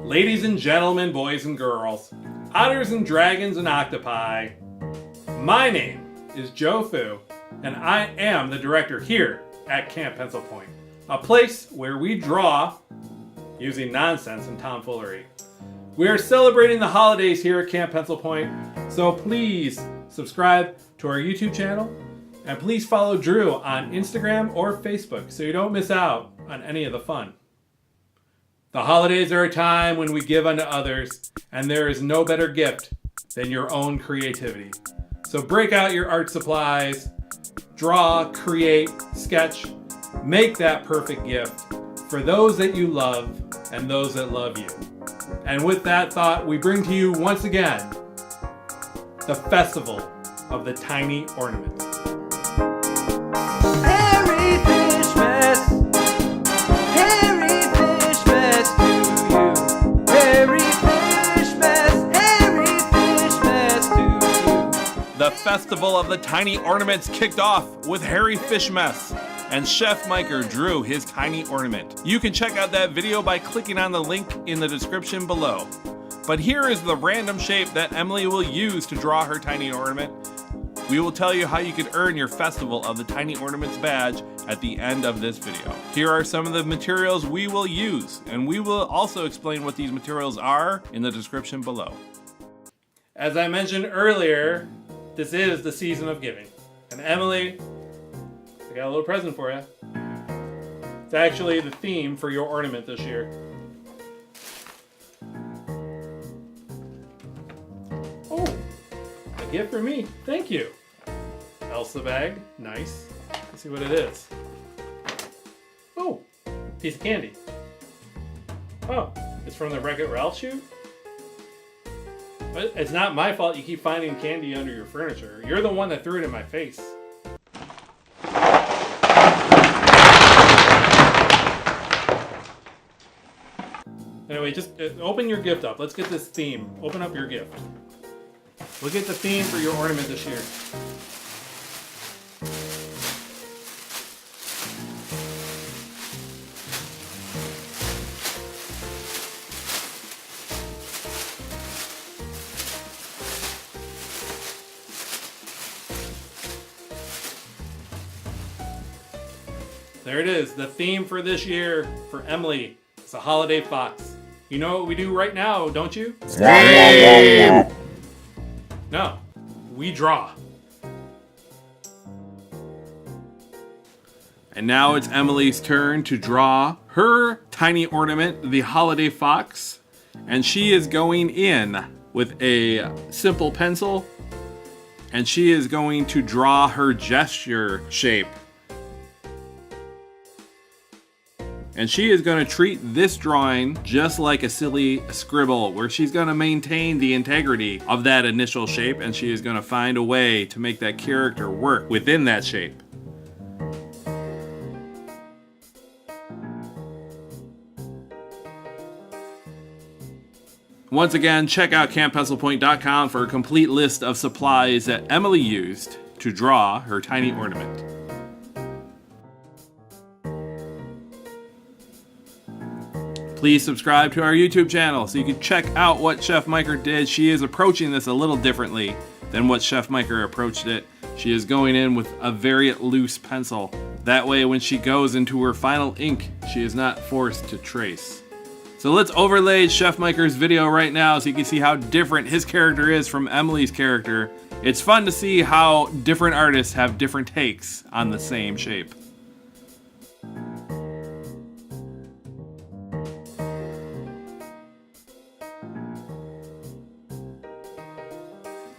Ladies and gentlemen, boys and girls, otters and dragons and octopi, my name is Joe Foo, and I am the director here at Camp Pencil Point, a place where we draw using nonsense and tomfoolery. We are celebrating the holidays here at Camp Pencil Point, so please subscribe to our YouTube channel, and please follow Drew on Instagram or Facebook so you don't miss out on any of the fun. The holidays are a time when we give unto others, and there is no better gift than your own creativity. So break out your art supplies, draw, create, sketch, make that perfect gift for those that you love and those that love you. And with that thought, we bring to you once again the Festival of the Tiny Ornaments. Hairy fish mess, hairy fish mess to you. Hairy fish mess to you. The Festival of the Tiny Ornaments kicked off with Hairy Fish Mess, and Chef Miker drew his tiny ornament. You can check out that video by clicking on the link in the description below. But here is the random shape that Emily will use to draw her tiny ornament. We will tell you how you can earn your Festival of the Tiny Ornaments badge at the end of this video. Here are some of the materials we will use, and we will also explain what these materials are in the description below. As I mentioned earlier, this is the season of giving. And Emily, I got a little present for you. It's actually the theme for your ornament this year. Oh, a gift for me. Thank you. Elsa bag. Nice. Let's see what it is. Oh, piece of candy. Oh, it's from the Wreck-It Ralph shoot? But it's not my fault you keep finding candy under your furniture. You're the one that threw it in my face. Anyway, just open your gift up. Let's get this theme. Open up your gift. Look at the theme for your ornament this year. There it is, the theme for this year for Emily. It's a holiday fox. You know what we do right now, don't you? No, we draw. And now it's Emily's turn to draw her tiny ornament, the holiday fox. And she is going in with a simple pencil, and she is going to draw her gesture shape. And she is going to treat this drawing just like a silly scribble, where she's going to maintain the integrity of that initial shape, and she is going to find a way to make that character work within that shape. Once again, check out CampPencilPoint.com for a complete list of supplies that Emily used to draw her tiny ornament. Please subscribe to our YouTube channel so you can check out what Chef Miker did. She is approaching this a little differently than what Chef Miker approached it. She is going in with a very loose pencil. That way when she goes into her final ink, she is not forced to trace. So let's overlay Chef Miker's video right now so you can see how different his character is from Emily's character. It's fun to see how different artists have different takes on the same shape.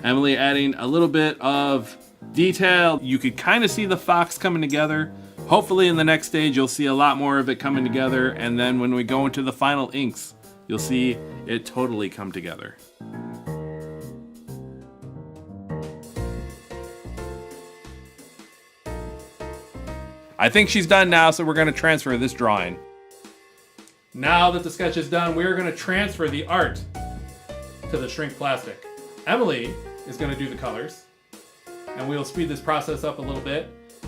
Emily adding a little bit of detail. You could kind of see the fox coming together. Hopefully in the next stage you'll see a lot more of it coming together, and then when we go into the final inks, you'll see it totally come together. I think she's done now, so we're going to transfer this drawing. Now that the sketch is done, we're going to transfer the art to the shrink plastic. Emily is going to do the colors, and we'll speed this process up a little bit.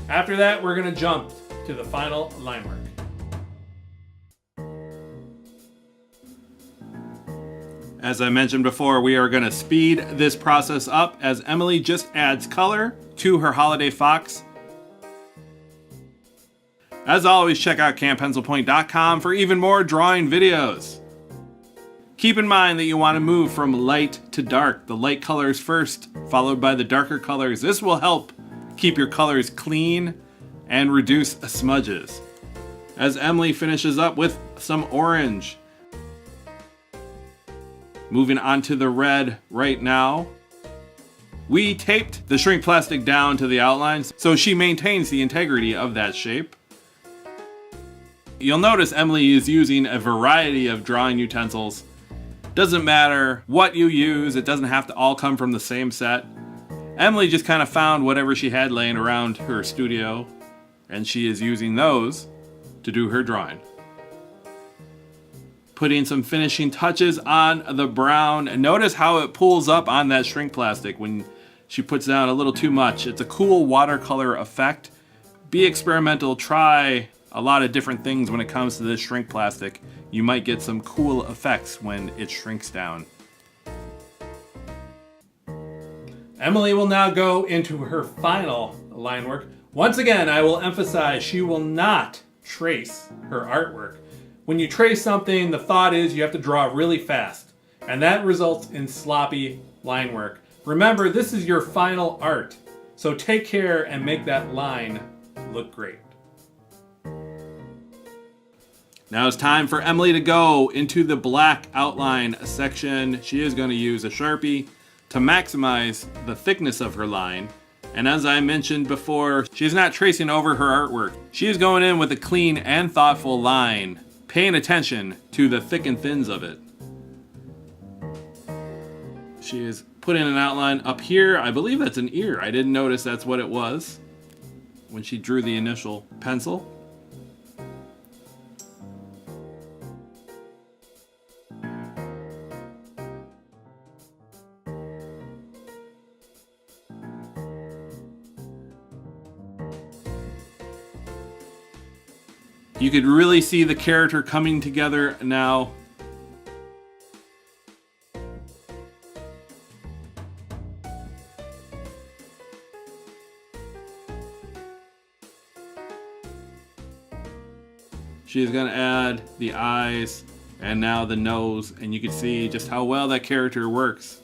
After that, we're going to jump to the final line work. As I mentioned before, we are going to speed this process up as Emily just adds color to her holiday fox. As always, check out CampPencilPoint.com for even more drawing videos. Keep in mind that you want to move from light to dark. The light colors first, followed by the darker colors. This will help keep your colors clean and reduce smudges. As Emily finishes up with some orange. Moving on to the red right now. We taped the shrink plastic down to the outlines so she maintains the integrity of that shape. You'll notice Emily is using a variety of drawing utensils. Doesn't matter what you use, it doesn't have to all come from the same set. Emily just kind of found whatever she had laying around her studio, and she is using those to do her drawing. Putting some finishing touches on the brown. And notice how it pulls up on that shrink plastic when she puts down a little too much. It's a cool watercolor effect. Be experimental, try a lot of different things when it comes to this shrink plastic. You might get some cool effects when it shrinks down. Emily will now go into her final line work. Once again, I will emphasize she will not trace her artwork. When you trace something, the thought is you have to draw really fast, and that results in sloppy line work. Remember, this is your final art, so take care and make that line look great. Now it's time for Emily to go into the black outline section. She is going to use a Sharpie to maximize the thickness of her line. And as I mentioned before, she's not tracing over her artwork. She is going in with a clean and thoughtful line, paying attention to the thick and thins of it. She is putting an outline up here. I believe that's an ear. I didn't notice that's what it was when she drew the initial pencil. You could really see the character coming together now. She's going to add the eyes and now the nose, and you can see just how well that character works.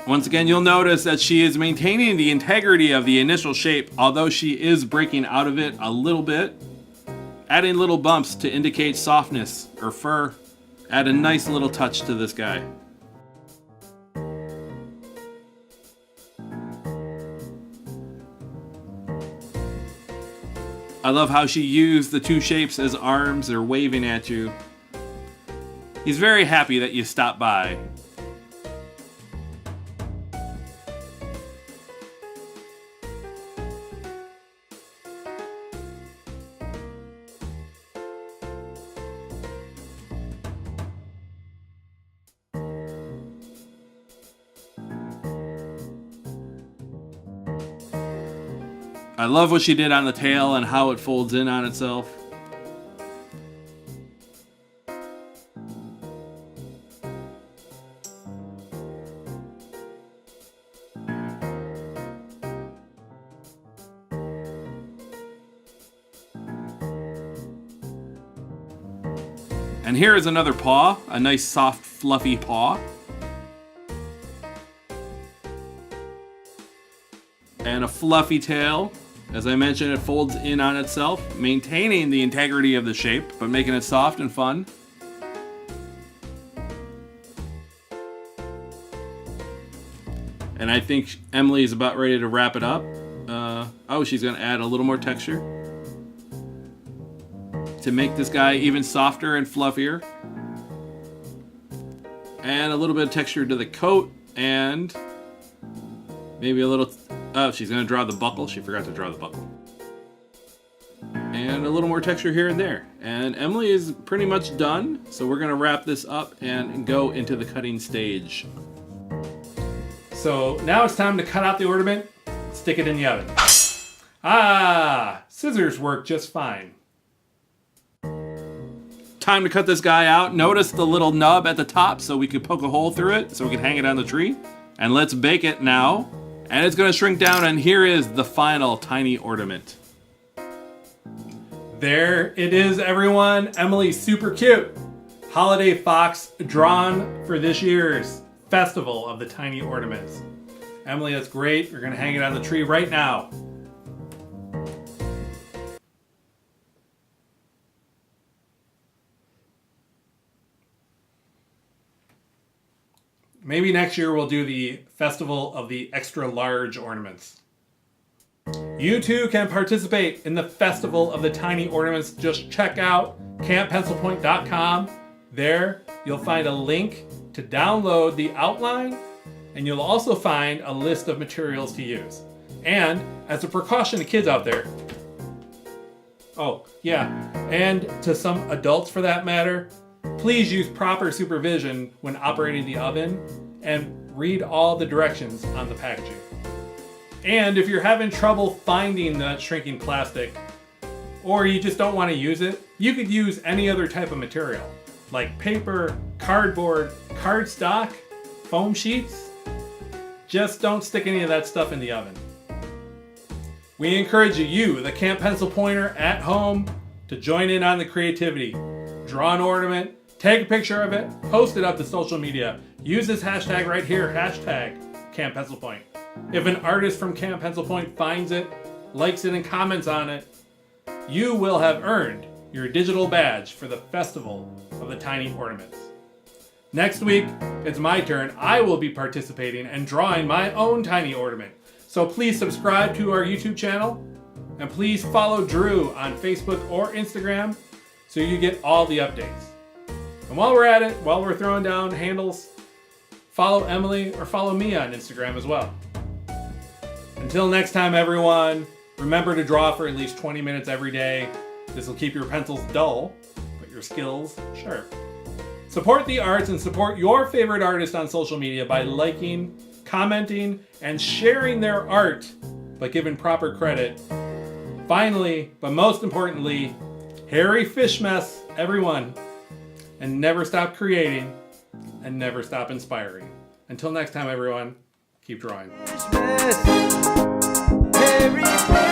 Once again, you'll notice that she is maintaining the integrity of the initial shape, although she is breaking out of it a little bit. Adding little bumps to indicate softness or fur. Add a nice little touch to this guy. I love how she used the two shapes as arms. They're waving at you. He's very happy that you stopped by. I love what she did on the tail and how it folds in on itself. And here is another paw, a nice soft fluffy paw. And a fluffy tail. As I mentioned, it folds in on itself, maintaining the integrity of the shape, but making it soft and fun. And I think Emily is about ready to wrap it up. She's going to add a little more texture to make this guy even softer and fluffier. And a little bit of texture to the coat, and maybe a little... Oh, she's going to draw the buckle. She forgot to draw the buckle. And a little more texture here and there. And Emily is pretty much done. So we're going to wrap this up and go into the cutting stage. So now it's time to cut out the ornament, stick it in the oven. Scissors work just fine. time to cut this guy out. Notice the little nub at the top so we could poke a hole through it so we can hang it on the tree. And let's bake it now. And it's gonna shrink down, and here is the final tiny ornament. There it is, everyone. Emily's super cute holiday fox drawn for this year's Festival of the Tiny Ornaments. Emily, that's great. We're gonna hang it on the tree right now. Maybe next year we'll do the Festival of the Extra Large Ornaments. You too can participate in the Festival of the Tiny Ornaments. Just check out CampPencilPoint.com. There you'll find a link to download the outline, and you'll also find a list of materials to use. And as a precaution to kids out there, oh yeah, and to some adults for that matter, please use proper supervision when operating the oven and read all the directions on the packaging. And if you're having trouble finding that shrinking plastic, or you just don't want to use it, you could use any other type of material, like paper, cardboard, cardstock, foam sheets. Just don't stick any of that stuff in the oven. We encourage you, the Camp Pencil Pointer at home, to join in on the creativity. Draw an ornament, take a picture of it, post it up to social media. Use this hashtag right here, hashtag CampPencilPoint. If an artist from Camp Pencil Point finds it, likes it, and comments on it, you will have earned your digital badge for the Festival of the Tiny Ornaments. Next week, it's my turn. I will be participating and drawing my own tiny ornament. So please subscribe to our YouTube channel, and please follow Drew on Facebook or Instagram so you get all the updates. And while we're at it, while we're throwing down handles, follow Emily or follow me on Instagram as well. Until next time, everyone, remember to draw for at least 20 minutes every day. This will keep your pencils dull, but your skills sharp. Support the arts and support your favorite artist on social media by liking, commenting, and sharing their art, but giving proper credit. Finally, but most importantly, hairy fish mess, everyone. And never stop creating, and never stop inspiring. Until next time, everyone, keep drawing. Christmas, Merry Christmas.